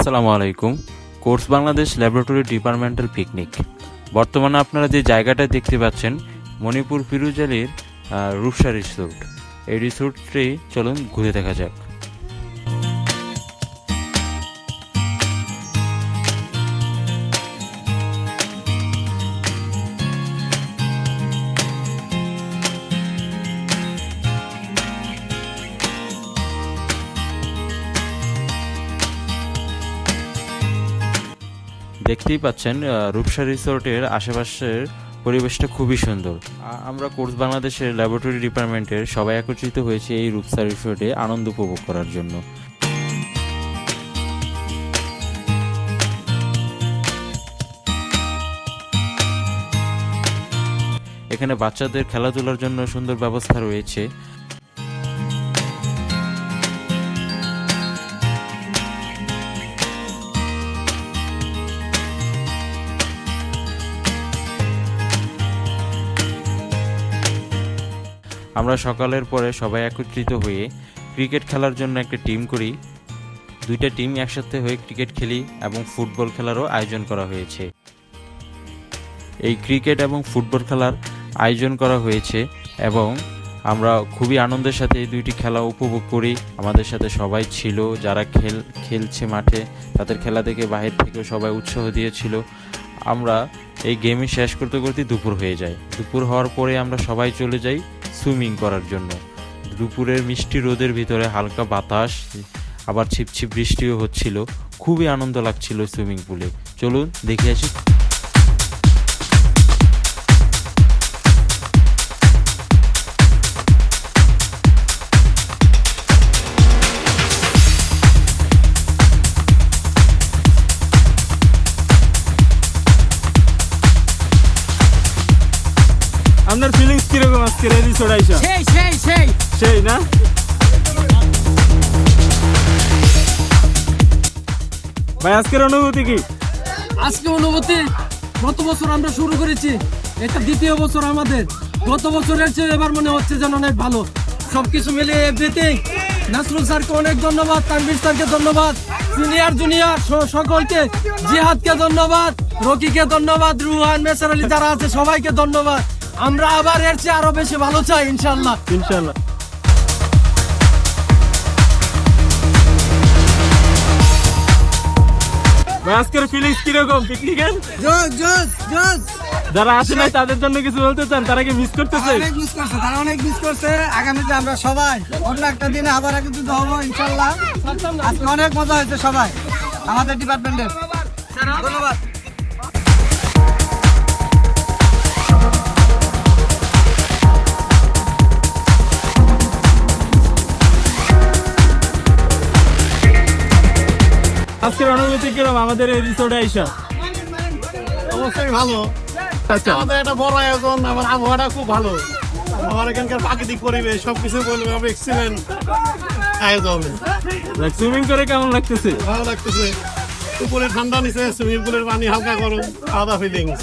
আসসালামু আলাইকুম। Course Bangladesh laboratory departmental picnic. বর্তমানে আপনারা যে জায়গাটা দেখতে পাচ্ছেন মণিপুর ফিরুজালির রূপসা রিসোর্ট। এই রিসোর্টটি চলুন ঘুরে দেখা যাক। দেখতেই পাচ্ছেন রূপসা রিসোর্টের আশেপাশের পরিবেশটা খুবই সুন্দর। আমরা কোর্স বাংলাদেশের ল্যাবরেটরি ডিপার্টমেন্টের সবাই একত্রিত হয়েছে এই রূপসা রিসোর্টে আনন্দ উপভোগ করার জন্য। এখানে বাচ্চাদের খেলাধুলার জন্য সুন্দর ব্যবস্থা রয়েছে। আমরা সকালের পরে সবাই একত্রিত হয়ে ক্রিকেট খেলার জন্য একটা টিম করি। দুইটা টিম একসাথে হয়ে ক্রিকেট খেলি এবং ফুটবল খেলারও আয়োজন করা হয়েছে। এই ক্রিকেট এবং ফুটবল খেলার আয়োজন করা হয়েছে এবং আমরা খুবই আনন্দের সাথে এই দুইটি খেলা উপভোগ করি। আমাদের সাথে সবাই ছিল, যারা খেলছে মাঠে তাদের খেলা দেখে বাহির থেকেও সবাই উৎসাহ দিয়েছিল। আমরা এই গেমে শেষ করতে করতে দুপুর হয়ে যায়। দুপুর হওয়ার পরে আমরা সবাই চলে যাই সুইমিং করার জন্য। দুপুরের মিষ্টি রোদের ভিতরে হালকা বাতাস, আবার ছিপছিপ বৃষ্টিও হচ্ছিল। খুবই আনন্দ লাগছিল সুইমিং পুলে। চলুন দেখে আসি। আপনার ফিলিংস কিরকম আজকের এই রিসোর্ট আইসা? সেই না? ভাই আজকের অনুভূতি কি? আজকে অনুভূতি, গত বছর আমরা শুরু করেছি, এটা দ্বিতীয় বছর আমাদের। গত বছরের চেয়ে এবার মনে হচ্ছে যেন অনেক ভালো। সবকিছু মিলিয়ে এভরিথিং। নাসরুল স্যারকে অনেক ধন্যবাদ, তানভীর স্যারকে ধন্যবাদ, সিনিয়র জুনিয়র সকলকে, জিহাদকে ধন্যবাদ, রকিকে ধন্যবাদ, রুহান, মেসার আলী যারা আছে সবাইকে ধন্যবাদ। আমরা আবার এর চেয়ে আরো বেশি ভালো চাই ইনশাআল্লাহ। ইনশাআল্লাহ। ভাই আজকের ফিলিংস কিরকম পিকনিকের? যারা আসে নাই তাদের জন্য কিছু বলতে চান? তারা কি মিস করতেছে? তারা অনেক মিস করছে। আগামীতে আমরা সবাই অন্য একটা দিনে আবার একত্রিত হবো ইনশাল্লাহ। আজকে অনেক মজা হয়েছে সবাই আমাদের ডিপার্টমেন্টের। ধন্যবাদ। আজকের অনুভূতি কিরকম আমাদের এই রিসোর্টে আইসা? অবশ্যই ভালো। আচ্ছা, আমাদের একটা বড় আয়োজন, আমার আবহাওয়াটা খুব ভালো। আমার এখানকার প্রাকৃতিক পরিবেশ সবকিছু বলবো এক্সিলেন্ট আয়োজন। সুইমিং করে কেমন লাগতেছে? ভালো লাগতেছে। উপরে ঠান্ডা নিচে সুইমিং পুলের পানি হালকা গরম, আলাদা ফিলিংস।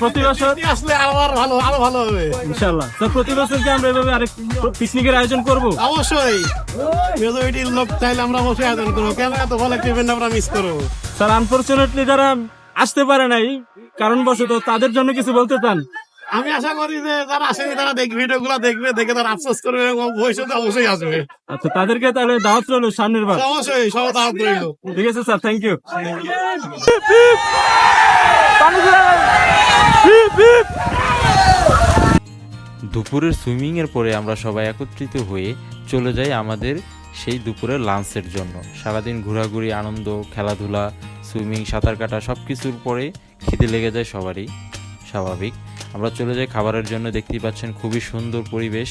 প্রতি বছর আসলে আরো ভালো হবে ইনশাআল্লাহ। তো প্রতি বছর কি আমরা এভাবে আরেক পিকনিকের আয়োজন করব? অবশ্যই। মেজরিটির লোক চাইলে আমরা অবশ্যই আয়োজন করবো। কেন এত ভালো একটা ইভেন্ট আমরা মিস করবো? স্যার আনফরচুনেটলি যারা আসতে পারে নাই কারণবশত, তাদের জন্য কিছু বলতে চান? আমি আশা করি যে যারা আসেনি তারা ভিডিও গুলা দেখবে, দেখে তারা আফসোস করবে এবং ভবিষ্যতে অবশ্যই আসবে। আচ্ছা, তাদেরকে তাহলে দাওয়াত রইল সামনের বার। অবশ্যই সব দাওয়াত রইল। ঠিক আছে স্যার, থ্যাংক ইউ। দুপুরের সুইমিংয়ের পরে আমরা সবাই একত্রিত হয়ে চলে যাই আমাদের সেই দুপুরের লাঞ্চের জন্য। সারাদিন ঘোরাঘুরি, আনন্দ, খেলাধুলা, সুইমিং, সাঁতার কাটা সব কিছুর পরে খিদে লেগে যায় সবারই, স্বাভাবিক। আমরা চলে যাই খাবারের জন্য। দেখতেই পাচ্ছেন খুবই সুন্দর পরিবেশ,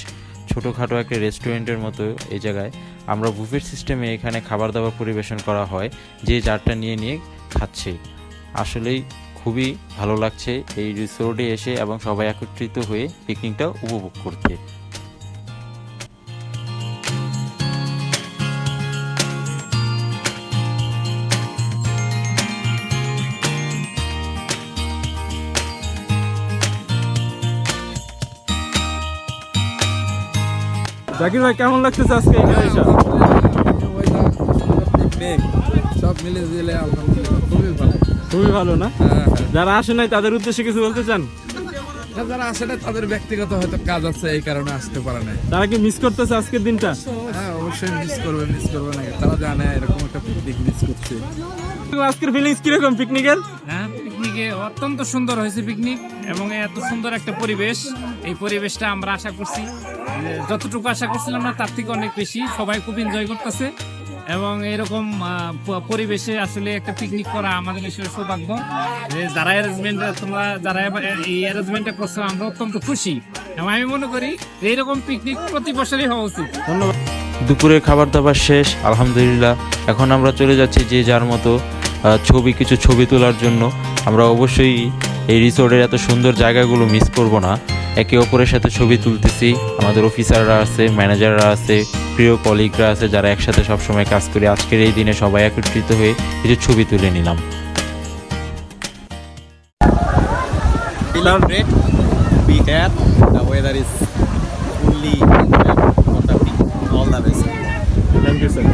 ছোটোখাটো একটা রেস্টুরেন্টের মতো এই জায়গায়। আমরা বুফেট সিস্টেমে এখানে খাবার দাবার পরিবেশন করা হয়, যে যারটা নিয়ে নিয়ে খাচ্ছে। আসলেই খুবই ভালো লাগছে এই রিসোর্টে এসে এবং সবাই একত্রিত হয়ে পিকনিকটা উপভোগ করতে। জাকির ভাই কেমন লাগতেছে আজকে এখানে এসে? সব মিলে দিলে আলহামদুলিল্লাহ খুবই ভালো। খুবই ভালো না? হ্যাঁ, যারা আসে নাই তাদের উদ্দেশ্যে কিছু বলতে চান? হ্যাঁ। যারা আসে না তাদের ব্যক্তিগত হয়তো কাজ আছে, এই কারণে আসতে পারে না। তারা কি মিস করতেছে আজকের দিনটা? হ্যাঁ, অবশ্যই মিস করবে না। তারা জানে এরকম একটা পিকনিক মিস করছে। আজকের ফিলিংস কিরকম পিকনিকের? হ্যাঁ, পিকনিকে অত্যন্ত সুন্দর হয়েছে পিকনিক, এবং এত সুন্দর একটা পরিবেশ। এই পরিবেশটা আমরা আশা করছি যে যতটুকু আশা করছিলাম না তার থেকে অনেক বেশি। সবাই খুব এনজয় করতেছে, এবং এরকম পরিবেশে আসলে একটা পিকনিক করা আমাদের আসলে সৌভাগ্য। যে যারা এই অ্যারেঞ্জমেন্টটা করছে আমরা অত্যন্ত খুশি, এবং আমি মনে করি যে এইরকম পিকনিক প্রতি বছরই হওয়া উচিত। ধন্যবাদ। দুপুরের খাবার দাবার শেষ আলহামদুলিল্লাহ। এখন আমরা চলে যাচ্ছি যে যার মতো কিছু ছবি তোলার জন্য। আমরা অবশ্যই এই রিসোর্টের এত সুন্দর জায়গাগুলো মিস করব না। একে অপরের সাথে ছবি তুলতেছি, আমাদের অফিসাররা আছে, ম্যানেজাররা আছে, প্রিয় কলিগরা আছে, যারা একসাথে সবসময় কাজ করি। আজকের এই দিনে সবাই একত্রিত হয়ে কিছু ছবি তুলে নিলাম। Feeling great. Be here. The weather is fully wonderful. All the best. Thank you sir.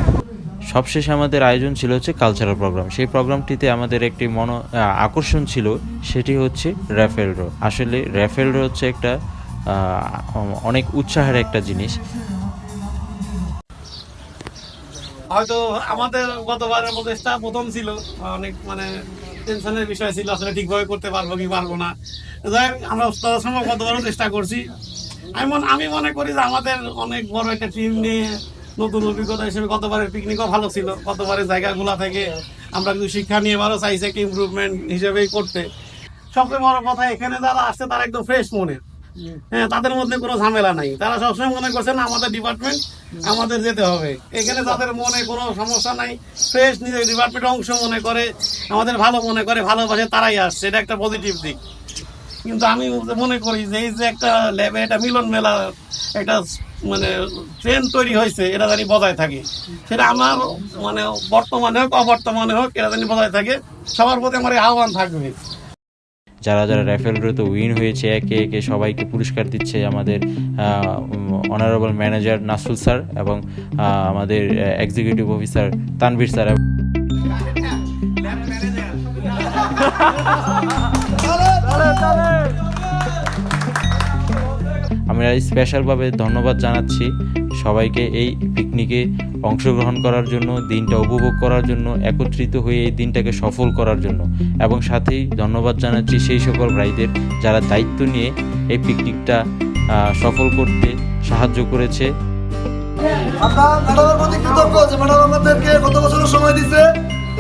সবশেষে আমাদের আয়োজন ছিল হচ্ছে কালচারাল প্রোগ্রাম। সেই প্রোগ্রামটিতে আমাদের একটি আকর্ষণ ছিল, সেটি হচ্ছে র্যাফেল ড্র। আসলে র্যাফেল ড্র হচ্ছে একটা অনেক উৎসাহের একটা জিনিস। হয়তো আমাদের গতবারের প্রচেষ্টা প্রথম ছিল, অনেক টেনশনের বিষয় ছিল, আসলে ঠিকভাবে করতে পারবো কি পারবো না। যাই হোক, আমরা সম্ভব গতবারও চেষ্টা করছি। আমি মনে করি যে আমাদের অনেক বড় একটা টিম নিয়ে নতুন অভিজ্ঞতা হিসেবে গতবারের পিকনিকও ভালো ছিল। গতবারের জায়গাগুলো থেকে আমরা কিন্তু শিক্ষা নিয়ে এবারও চাইছি একটা ইমপ্রুভমেন্ট হিসেবেই করতে। সবচেয়ে বড় কথা, এখানে যারা আসছে তারা একদম ফ্রেশ মনে, হ্যাঁ, তাদের মধ্যে কোনো ঝামেলা নাই। তারা সবসময় মনে করছে না আমাদের ডিপার্টমেন্ট, আমাদের যেতে হবে। এখানে তাদের মনে কোনো সমস্যা নাই, ফ্রেশ নিজের ডিপার্টমেন্টের অংশ মনে করে, আমাদের ভালো মনে করে, ভালোবাসে, তারাই আসছে। এটা একটা পজিটিভ দিক। কিন্তু আমি মনে করি যে এই যে একটা ল্যাবে একটা মিলন মেলা একটা ট্রেন্ড তৈরি হয়েছে, এটা জানি বজায় থাকে। সেটা আমার বর্তমানে হোক অবর্তমানে হোক, এটা জানি বজায় থাকে। সবার প্রতি আমার এই আহ্বান থাকবে। যারা র্যাফেল ড্রতে উইন হয়েছে একে একে সবাইকে পুরস্কার দিচ্ছে আমাদের অনারেবল ম্যানেজার নাসরুল স্যার এবং আমাদের এক্সিকিউটিভ অফিসার তানভীর স্যার। আমরা স্পেশালভাবে ধন্যবাদ জানাচ্ছি সবাইকে এই পিকনিকে অংশগ্রহণ করার জন্য, দিনটা উপভোগ করার জন্য, একত্রিত হয়ে এই দিনটাকে সফল করার জন্য। এবং সাথেই ধন্যবাদ জানাচ্ছি সেই সকল ভাইদের যারা দায়িত্ব নিয়ে এই পিকনিকটা সফল করতে সাহায্য করেছে। আমরা ম্যাডামের প্রতি কৃতজ্ঞ যে ম্যাডাম আমাদেরকে গত বছরও সময় দিচ্ছে,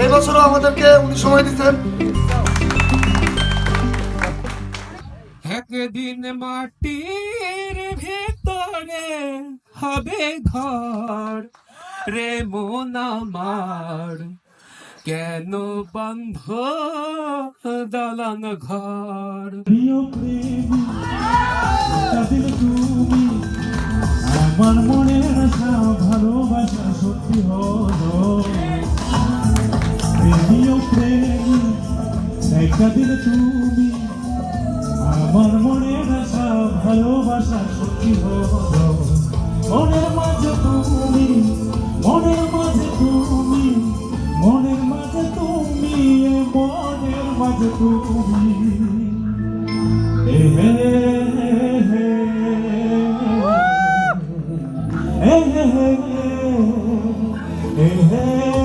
এই বছরও আমাদেরকে উনি সময় দিচ্ছেন। একদিন মাটির ভেতরে হবে ঘর রে মন আমার, কেন বন্ধ দালান ঘর। আমার মনের আশা ভালোবাসা সত্যি হলো, প্রেমীয় প্রেমী দেখা দিলে তুমি, আমার মনের আশা ভালোবাসা সত্যি হলো। মনের মাঝে তুমি, মনের মাঝে তুমি, মনের মাঝে তুমি, মনের মাঝে তুমি, হে হে হে হে হে হে হে হে হে।